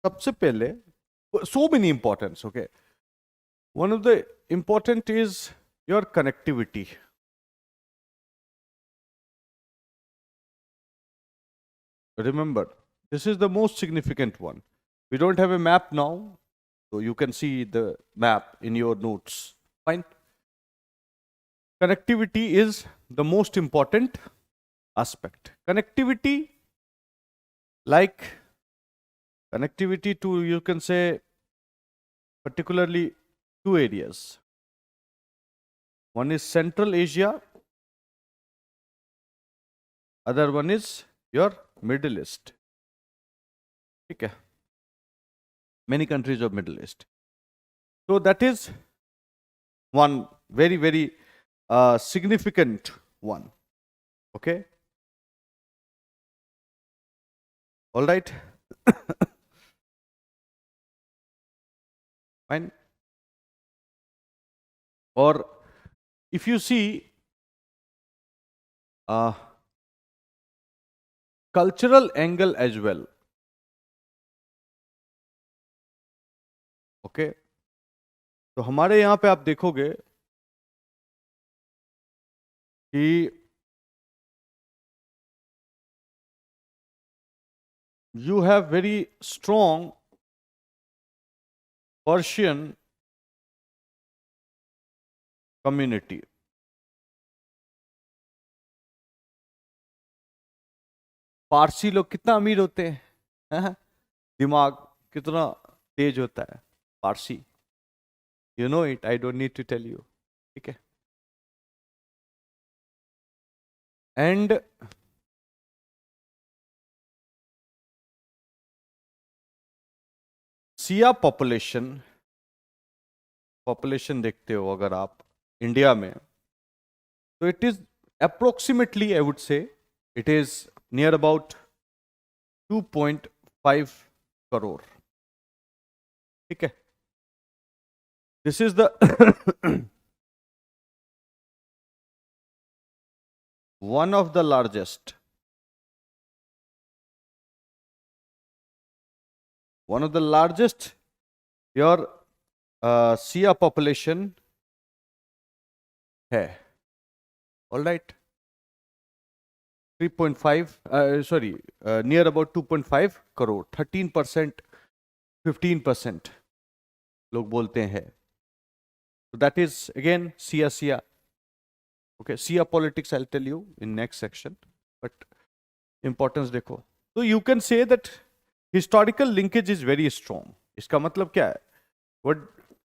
सबसे पहले, so many importance, okay. One of the important is your connectivity. Remember, this is the most significant one. We don't have a map now, so you can see the map in your notes. Fine. Connectivity is the most important aspect. Connectivity, like connectivity to, you can say, particularly two areas. One is Central Asia, other one is your Middle East. Okay. Many countries of Middle East. So that is one very, very significant one. Okay. All right. Fine. Or if you see cultural angle as well. Okay. तो हमारे यहाँ पे आप देखोगे कि you have very strong Persian community. Parsi लोग कितना अमीर होते हैं, दिमाग कितना तेज होता है Parsi. You know it, I don't need to tell you. ठीक है. And सिया पॉपुलेशन देखते हो अगर आप इंडिया में, तो it is approximately, I would say it is near about 2.5 crore. ठीक है. This is the one of the largest your Sia population है. All right. 3.5 near about 2.5 crore. 13%, 15% लोग बोलते हैं. So that is again Sia. Okay, Sia politics I'll tell you in next section, but importance देखो. So you can say that historical linkage is very strong. इसका मतलब क्या है? What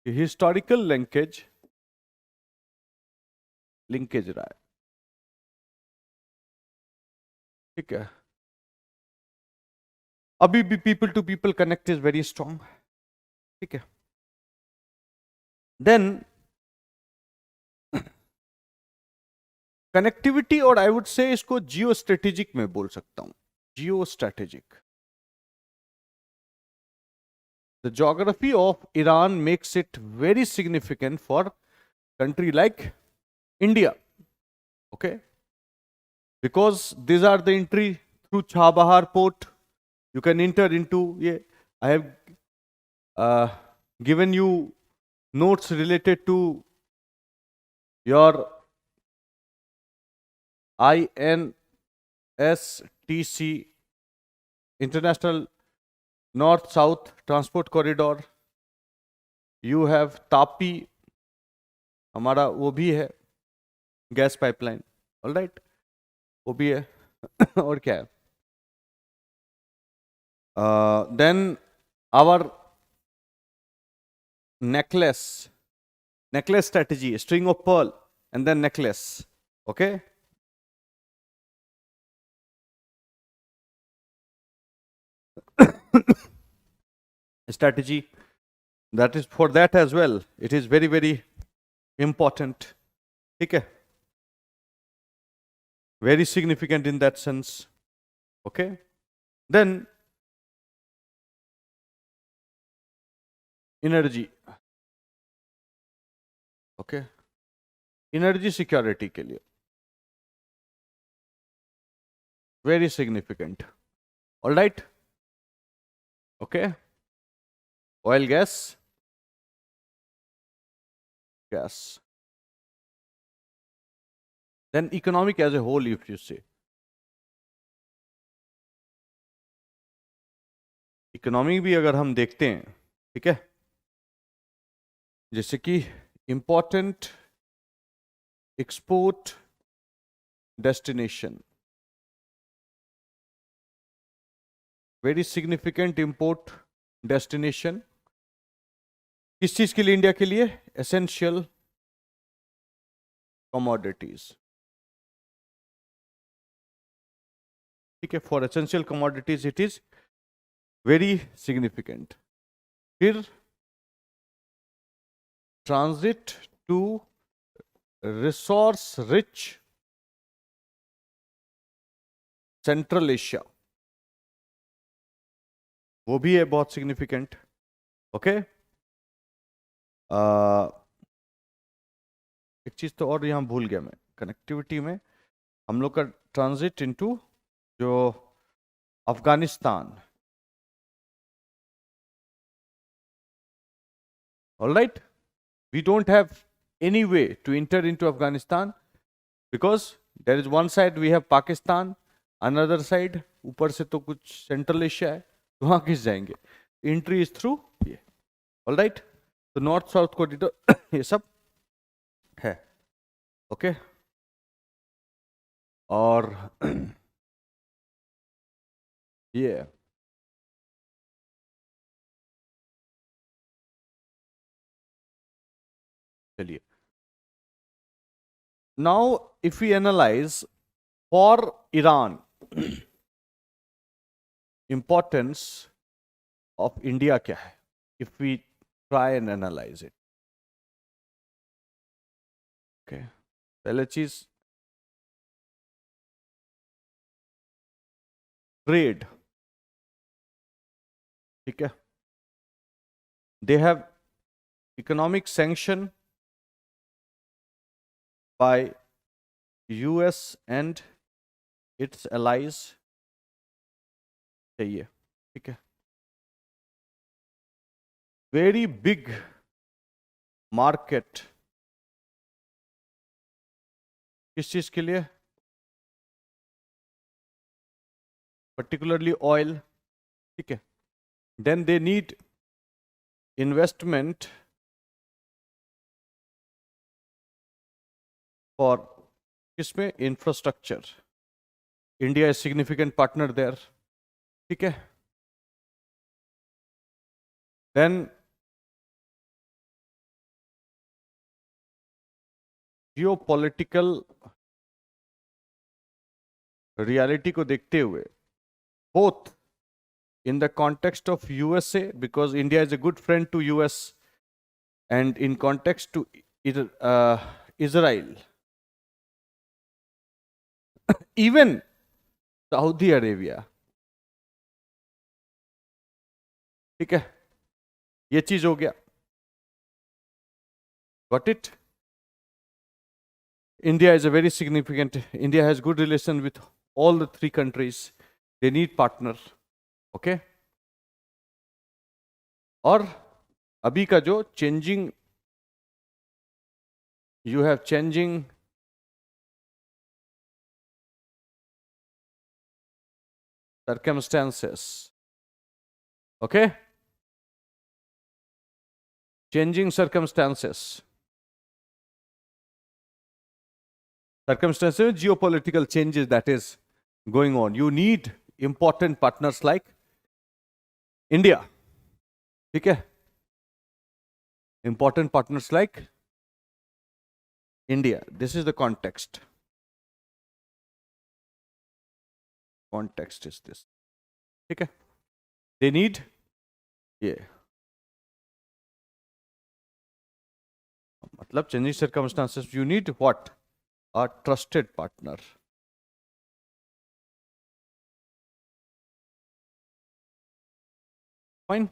historical linkage रहा है. ठीक है. अभी भी people to people connect is very strong. ठीक है. Then कनेक्टिविटी, और आई वुड से इसको जियो स्ट्रेटेजिक में बोल सकता हूं. Geo strategic. The geography of Iran makes it very significant for country like India. Okay. Because this are the entry through Chabahar port. You can enter into ये. I have given you notes related to your INSTC, International North-South Transport Corridor. You have TAPI, हमारा वो भी है gas pipeline. All right, वो भी है. और क्या है? Then our necklace strategy, string of pearl and then necklace. Okay. Strategy, that is for that as well. It is very, very important. Okay. Very significant in that sense. Okay. Then energy. Okay. Energy security के लिए very significant. All right. Okay. oil, gas. Then economic as a whole, if you say, economy भी अगर हम देखते हैं, ठीक है, जैसे कि important export destination, very significant import destination, किस चीज के लिए? इंडिया के लिए एसेंशियल कमोडिटीज, ठीक है, for essential commodities it is very significant. फिर transit to resource rich Central Asia, वो भी है बहुत सिग्निफिकेंट. ओके, एक चीज तो और यहां भूल गया मैं, कनेक्टिविटी में हम लोग का ट्रांजिट इनटू जो Afghanistan. All right, we don't have any way to enter into Afghanistan because there is one side we have Pakistan, another side ऊपर से तो कुछ सेंट्रल एशिया है, तो वहां किस जाएंगे? एंट्री इज थ्रू ये. ऑल राइट, तो नॉर्थ साउथ कॉरिडोर ये सब है. ओके, और ये चलिए, now if we analyse for Iran importance of India क्या है, if we try and analyse it. Okay, पहले चीज ट्रेड, ठीक है, they have economic sanction by US and its allies चाहिए, ठीक है. वेरी बिग मार्केट किस चीज के लिए? पर्टिकुलरली ऑयल, ठीक है. Then they need investment for किसमें? Infrastructure. India is significant partner there, ठीक है. देन जियोपॉलिटिकल रियलिटी को देखते हुए, both in the context of USA, because India is a good friend to US, and in context to Israel, even Saudi Arabia, ठीक है, ये चीज हो गया. Got it? India is a very significant, India has good relation with all the three countries. They need partner. Okay? और अभी का जो changing, you have changing circumstances. Okay? Changing circumstances. Circumstances, geopolitical changes that is going on. You need important partners like India. ठीक है? Important partners like India. This is the context. Context is this. ठीक है? They need, yeah. मतलब changing circumstances, you need what? A trusted partner. Fine.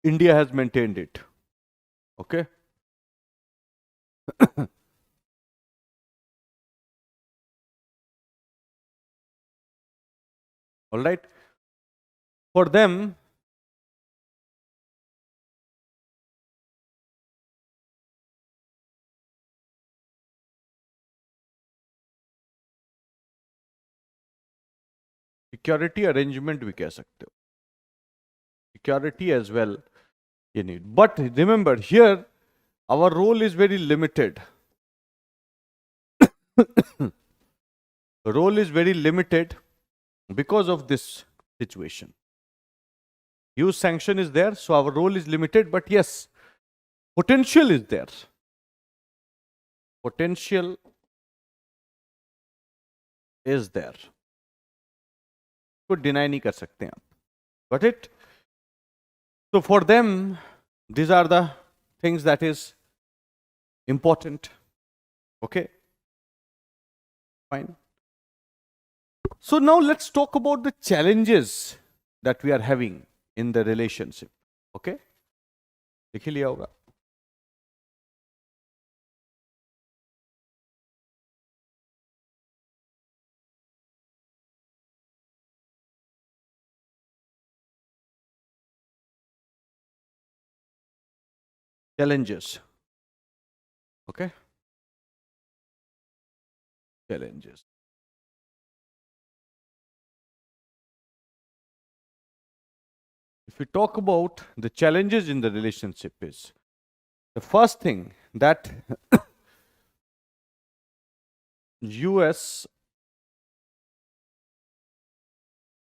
India has maintained it. Okay? All right? For them, security arrangement भी कह सकते हो, security as well you need. But remember, here our role is very limited. Role is very limited because of this situation. Huge sanction is there, so our role is limited, but yes, potential is there. Potential is there. तो deny नहीं कर सकते आप. Got it? So for them, these are the things that is important. Okay? Fine. So now let's talk about the challenges that we are having in the relationship. Okay? लिख ही लिया होगा. Challenges. Okay? Challenges. If we talk about the challenges in the relationship, is the first thing that US,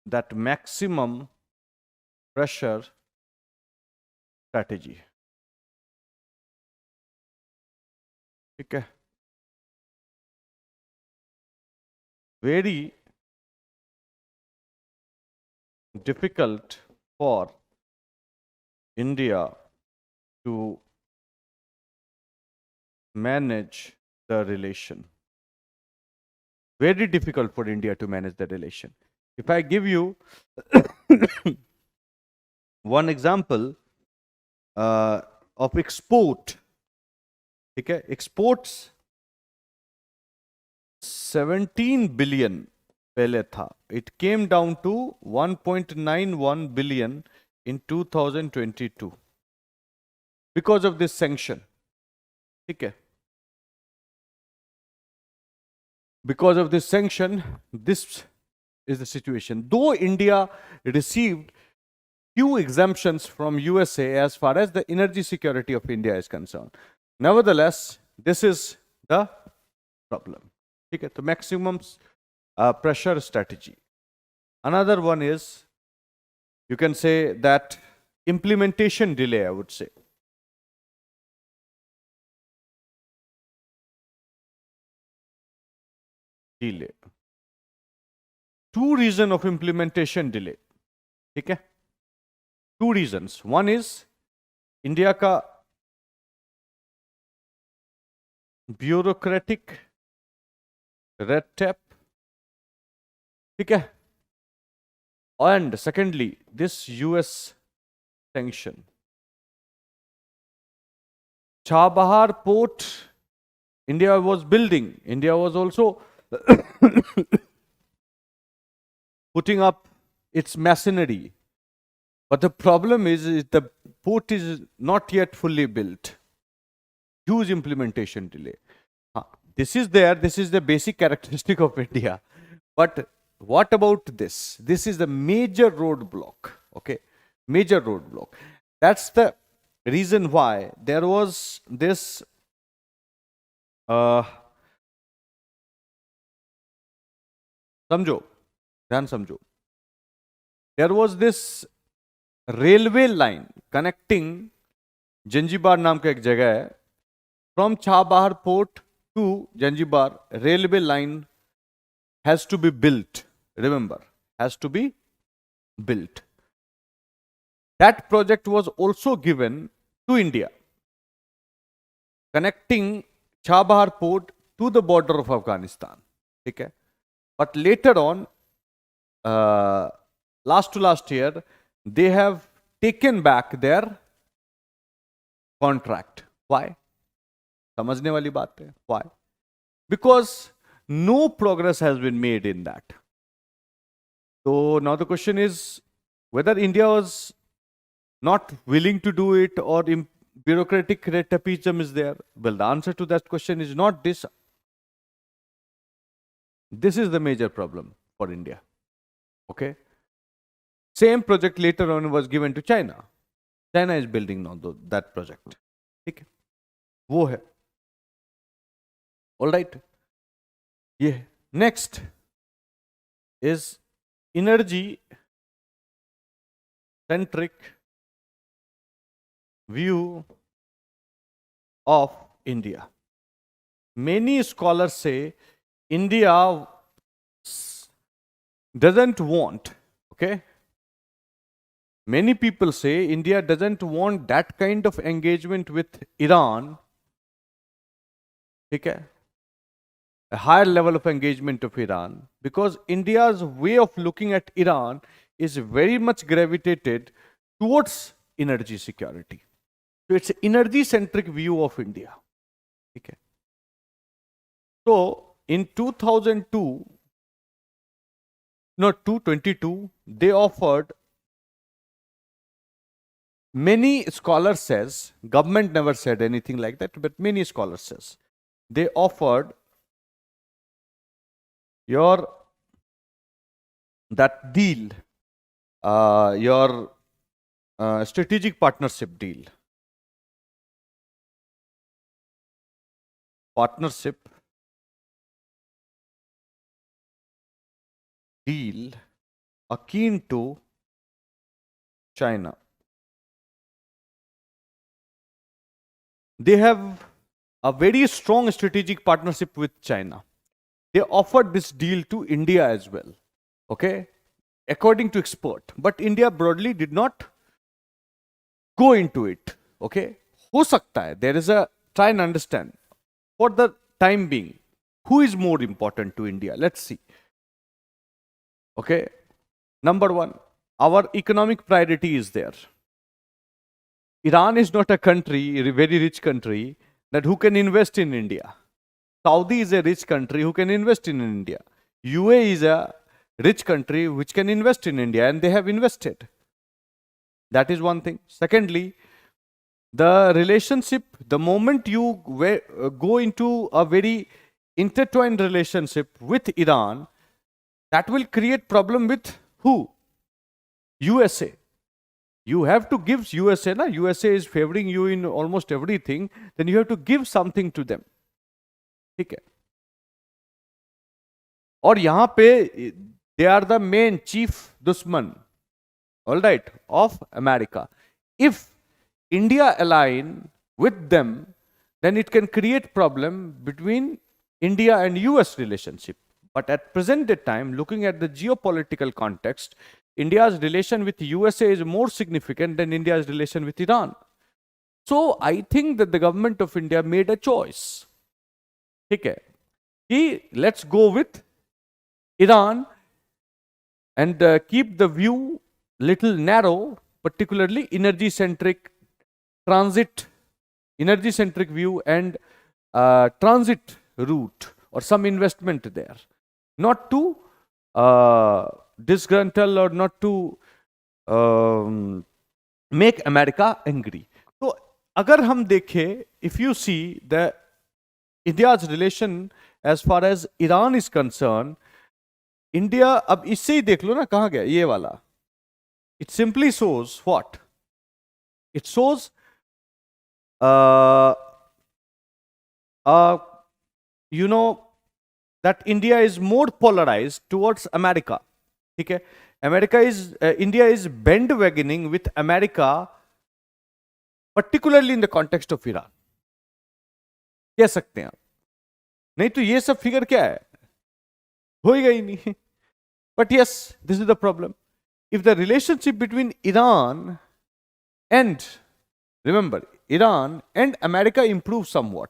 that maximum pressure strategy. Okay. Very difficult for India to manage the relation. Very difficult for India to manage the relation. If I give you one example of export, okay, exports 17 billion पहले था. It came down to 1.91 billion in 2022 because of this sanction. ठीक है. Because of this sanction, this is the situation. Though India received few exemptions from USA as far as the energy security of India is concerned, nevertheless, this is the problem. Okay, so maximum pressure strategy. Another one is, you can say that implementation delay, I would say. Delay. Two reasons of implementation delay. Okay? Two reasons. One is India का bureaucratic red tape. ठीक है? And secondly, this US sanction. Chabahar port, India was building. India was also putting up its machinery. But the problem is the port is not yet fully built. Huge implementation delay. This is there. This is the basic characteristic of India. But what about this? This is the major roadblock. Okay, major roadblock. That's the reason why there was this समझो, ध्यान समझो. There was this railway line connecting Zanzibar नाम का एक जगह है. From Chabahar port to Zanzibar, railway line has to be built. Remember, has to be built. That project was also given to India, connecting Chabahar port to the border of Afghanistan. Okay? But later on, last to last year, they have taken back their contract. Why? समझने वाली बात है. Why? Because no progress has been made in that. So now the question is whether India was not willing to do it or bureaucratic red tapeism is there. Well, the answer to that question is not this. This is the major problem for India. Okay. Same project later on was given to China. China is building now that project. ठीक है, वो है. All right. Yeah. Next is energy centric view of India. Many scholars say India doesn't want, okay? Many people say India doesn't want that kind of engagement with Iran, okay? A higher level of engagement of Iran, because India's way of looking at Iran is very much gravitated towards energy security. So it's an energy centric view of India. Okay. So in 2002, no, 222, they offered, many scholars says, government never said anything like that, but many scholars says, they offered your, that deal, your strategic partnership deal. Partnership deal akin to China. They have a very strong strategic partnership with China. They offered this deal to India as well, okay, according to expert. But India broadly did not go into it, okay. Ho sakta hai, there is a, try and understand, for the time being, who is more important to India? Let's see. Okay, number one, our economic priority is there. Iran is not a country, a very rich country, that who can invest in India. Saudi is a rich country who can invest in India. UAE is a rich country which can invest in India, and they have invested. That is one thing. Secondly, the relationship, the moment you go into a very intertwined relationship with Iran, that will create problem with who? USA. You have to give USA, na? USA is favoring you in almost everything, then you have to give something to them. ठीक है. और यहां पे they are the main chief dushman, all right, of America. If India align with them, then it can create problem between India and US relationship. But at present day time, looking at the geopolitical context, India's relation with USA is more significant than India's relation with Iran. So I think that the government of India made a choice. ठीक है, कि let's go with Iran and keep the view little narrow, particularly energy centric view and transit route or some investment there, not to disgruntle or not to make America angry. So agar hum dekhe, if you see the India's relation as far as Iran is concerned, India, अब इससे ही देख लो ना कहाँ गया ये वाला. It simply shows what? It shows you know that India is more polarized towards America. ठीक है, India is bandwagoning with America, particularly in the context of Iran. कह सकते हैं आप, नहीं तो ये सब फिगर क्या है, होएगा ही नहीं. But yes, this is the problem. If the relationship between Iran and, remember, Iran and America improves somewhat,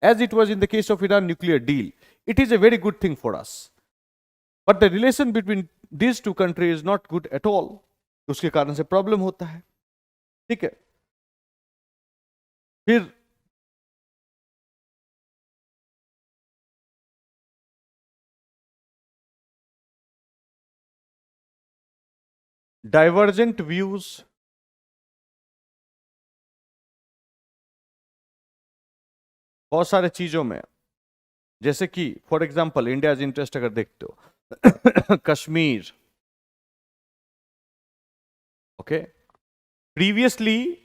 as it was in the case of Iran nuclear deal, it is a very good thing for us. But the relation between these two countries is not good at all. उसके कारण से problem होता है. ठीक है, फिर divergent views बहुत सारे चीजों में, जैसे कि फॉर एग्जांपल इंडिया इंटरेस्ट अगर देखते हो Kashmir, Okay. Previously,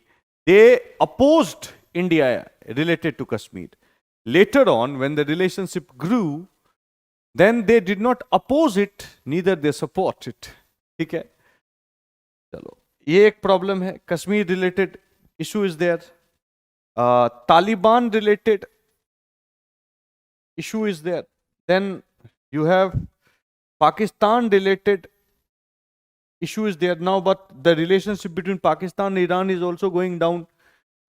they opposed India related to Kashmir. Later on, when the relationship grew, then they did not oppose it, neither they support it. ठीक है, चलो ये एक प्रॉब्लम है. Kashmir related issue is there. Taliban related issue is there. Then you have Pakistan related issue is there now, but the relationship between Pakistan and Iran is also going down,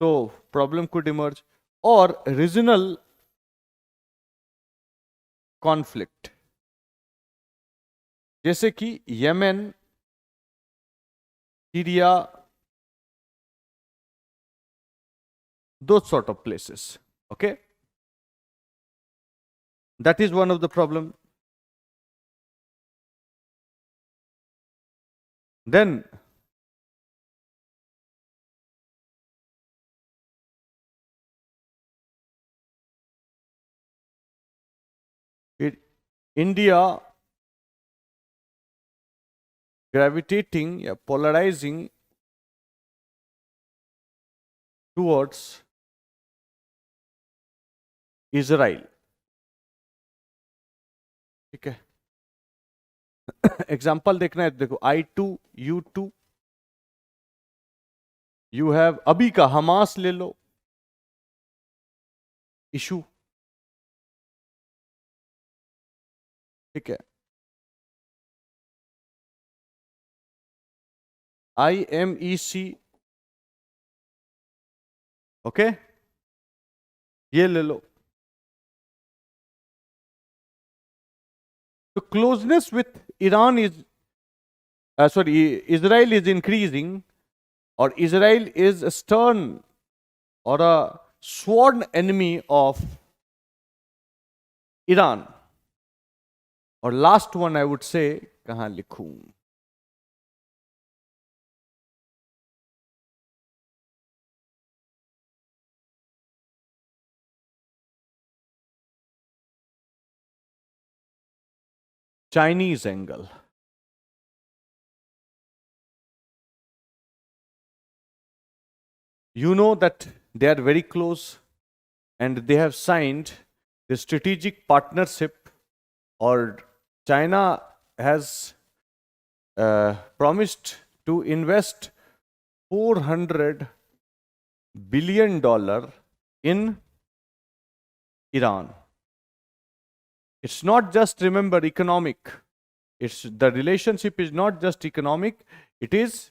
so problem could emerge. Or regional conflict, जैसे कि Yemen, Syria, those sort of places. Okay, that is one of the problem. Then India gravitating, polarizing towards Israel. ठीक है, example देखना है, देखो I2, U2, you have अभी का Hamas ले लो इशू. ठीक है, IMEC. ओके, ये ले लो. The closeness with Iran is, Israel is increasing, or Israel is a stern or a sworn enemy of Iran. और last one I would say, कहां लिखूं? Chinese angle. You know that they are very close and they have signed the strategic partnership, or China has promised to invest $400 billion in Iran. It's not just, remember, economic. The relationship is not just economic, it is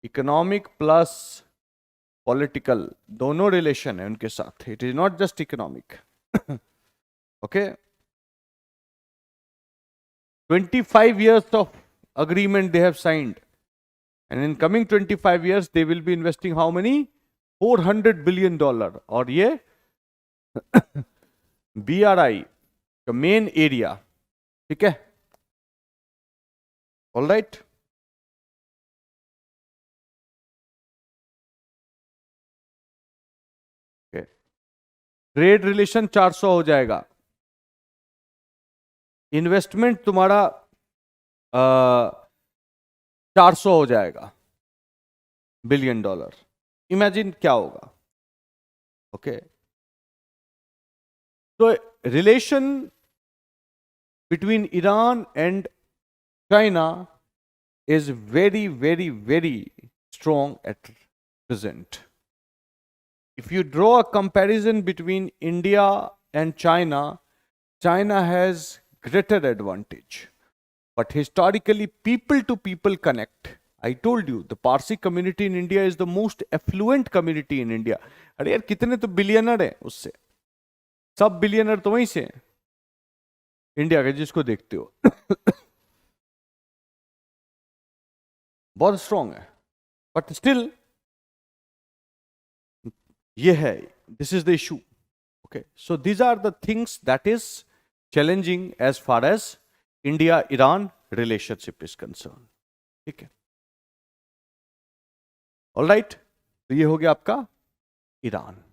economic plus political. दोनों relation है उनके साथ. It is not just economic. Okay? 25 years of agreement they have signed. And in coming 25 years, they will be investing how many? $400 billion. और ये BRI का main area. ठीक है, all right. Trade relation 400 हो जाएगा. इन्वेस्टमेंट तुम्हारा 400 हो जाएगा $1 billion. इमेजिन क्या होगा. ओके, तो relation between Iran and China is very, very, very strong at present. If you draw a comparison between India and China, China has greater advantage. But historically, people to people connect. I told you, the Parsi community in India is the most affluent community in India. अरे यार कितने तो billionaire हैं उससे, सब billionaire तो वहीं से हैं इंडिया के, जिसको देखते हो. बहुत स्ट्रांग है. बट स्टिल ये है, this is the issue. Okay, so these are the things that is challenging as far as India Iran relationship is concern. ठीक है, ऑल राइट. तो ये हो गया आपका ईरान.